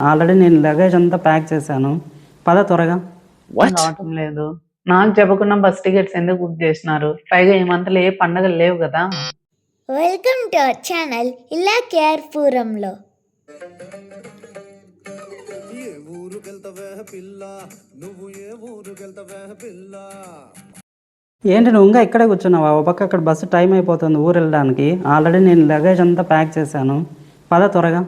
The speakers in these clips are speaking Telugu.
ఆల్రెడీ నేను లగేజ్ అంతా ప్యాక్ చేశాను. పద త్వరగా. రావటం లేదు. నాకు చెప్పకుండా బస్ టికెట్స్ ఎందుకు బుక్ చేసినారు? పైగా ఈ మంత్లో ఏ పండగలు లేవు కదా. వెల్కమ్ టు అవర్ ఛానల్ ఇలా కేర్పురంలో. ఏంటి నువ్వు ఇంకా ఇక్కడే కూర్చున్నావా? ఒక పక్క అక్కడ బస్సు టైం అయిపోతుంది ఊరు వెళ్ళడానికి. ఆల్రెడీ నేను లగేజ్ అంతా ప్యాక్ చేశాను. పద త్వరగా.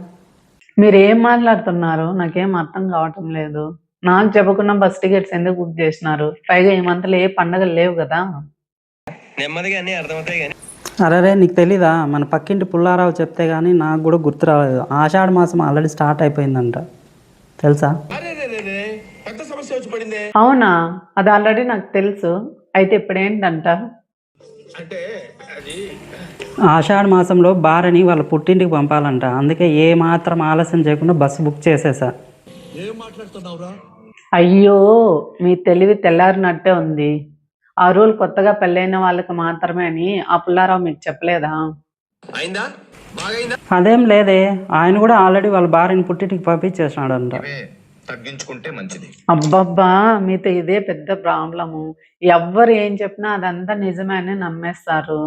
మీరు ఏం మాట్లాడుతున్నారు? నాకేం అర్థం కావటం లేదు. నాకు చెప్పకుండా బస్ టికెట్స్ ఎందుకు బుక్ చేసినారు? పైగా ఈ మంత్లో ఏ పండగలు లేవు కదా. నెమ్మదిగా అన్నీ అర్థమవుతాయి కానీ అరే నీకు తెలీదా? మన పక్కింటి పుల్లారావు చెప్తే కానీ నాకు కూడా గుర్తు రాలేదు. ఆషాఢ మాసం ఆల్రెడీ స్టార్ట్ అయిపోయిందంట, తెలుసా? పెద్ద సమస్య వచ్చి పడిందే. అవునా? అది ఆల్రెడీ నాకు తెలుసు. అయితే ఇప్పుడు ఏంటంట? అంటే అది ఆషాఢ మాసంలో భార్యని వాళ్ళ పుట్టింటికి పంపాలంట. అందుకే ఏ మాత్రం ఆలస్యం చేయకుండా బస్సు బుక్ చేసేసా. ఏం మాట్లాడుతున్నావురా? అయ్యో, మీ తెలివి తెల్లారినట్టే ఉంది. ఆ రూల్ కొత్తగా పెళ్ళైన వాళ్ళకి మాత్రమే అని ఆ పుల్లారావు మీకు చెప్పలేదా? అయిందా? బాగైందా? అదేం లేదే, ఆయన కూడా ఆల్రెడీ వాళ్ళ భార్యని పుట్టింటికి పంపించేసినాడంట. తగ్గించుకుంటే మంచిది. అబ్బబ్బా, మీతో ఇదే పెద్ద ప్రాబ్లము. ఎవ్వరు ఏం చెప్పినా అదంతా నిజమే అని నమ్మేస్తారు.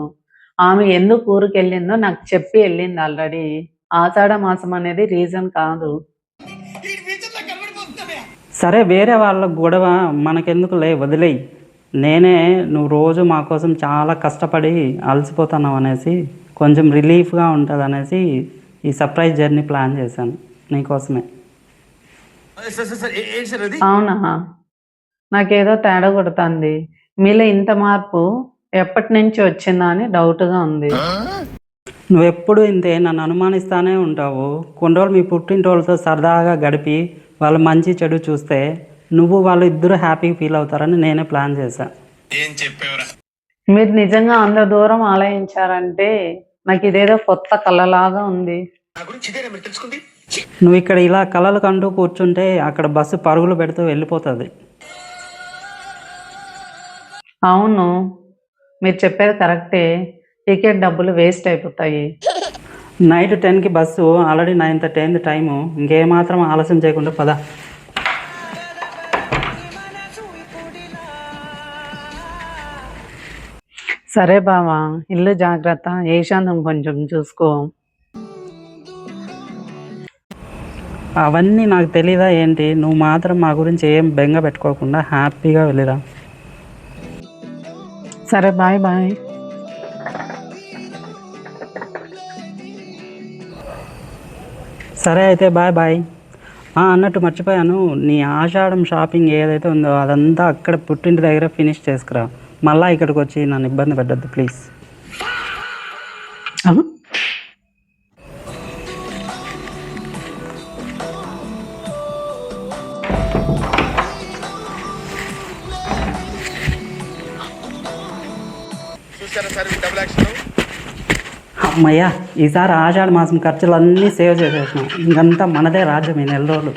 ఆమె ఎందుకు ఊరికి వెళ్ళిందో నాకు చెప్పి వెళ్ళింది ఆల్రెడీ. ఆషాఢ మాసం అనేది రీజన్ కాదు. సరే, వేరే వాళ్ళ గొడవ మనకెందుకు వదిలేయి. నేనే నువ్వు రోజు మా కోసం చాలా కష్టపడి అలసిపోతున్నావు అనేసి, కొంచెం రిలీఫ్గా ఉంటుంది అనేసి ఈ సర్ప్రైజ్ జర్నీ ప్లాన్ చేశాను నీకోసమే. ఏంటి సార్ అది? అవునా? నాకేదో తేడా కొడుతుంది. మీలో ఇంత మార్పు ఎప్పటి నుంచి వచ్చిందా అని డౌట్గా ఉంది. నువ్వెప్పుడు ఇంతే, నన్ను అనుమానిస్తానే ఉంటావు. కొన్ని రోజులు మీ పుట్టింటి వాళ్ళతో సరదాగా గడిపి వాళ్ళ మంచి చెడు చూస్తే నువ్వు వాళ్ళు ఇద్దరు హ్యాపీగా ఫీల్ అవుతారని నేనే ప్లాన్ చేశాను. ఏం చెప్పేవరా? మీరు నిజంగా అంత దూరం ఆలోచించారంటే నాకు ఇదేదో కొత్త కళలాగా ఉంది. నా గురించి ఇదేనా మీరు తెలుసుకుంది? నువ్వు ఇక్కడ ఇలా కలలు కంటూ కూర్చుంటే అక్కడ బస్సు పరుగులు పెడుతూ వెళ్ళిపోతుంది. అవును, మీరు చెప్పేది కరెక్టే. టికెట్ డబ్బులు వేస్ట్ అయిపోతాయి. నైట్ 10కి బస్సు, ఆల్రెడీ 9:30 అయింది టైము. ఇంకేమాత్రం ఆలస్యం చేయకుండా పద. సరే బావా, ఇల్లు జాగ్రత్త, ఏశాంతం కొంచెం చూసుకో. అవన్నీ నాకు తెలీదా ఏంటి? నువ్వు మాత్రం మా గురించి ఏం బెంగ పెట్టుకోకుండా హ్యాపీగా వెళ్ళిరా. సరే, బాయ్ బాయ్. సరే అయితే బాయ్ బాయ్. అన్నట్టు మర్చిపోయాను, నీ ఆషాఢం షాపింగ్ ఏదైతే ఉందో అదంతా అక్కడ పుట్టింటి దగ్గర ఫినిష్ చేసుకురా. మళ్ళీ ఇక్కడికి వచ్చి నన్ను ఇబ్బంది పెట్టద్దు ప్లీజ్. చూసారా సార్ ఈ డబుల్ యాక్షన్? అమ్మయ్యా, ఈసారి ఆషాఢ మాసం ఖర్చులన్నీ సేవ్ చేసేసినాం. ఇంకంతా మనదే రాజ్యం ఈ నెల రోజులు.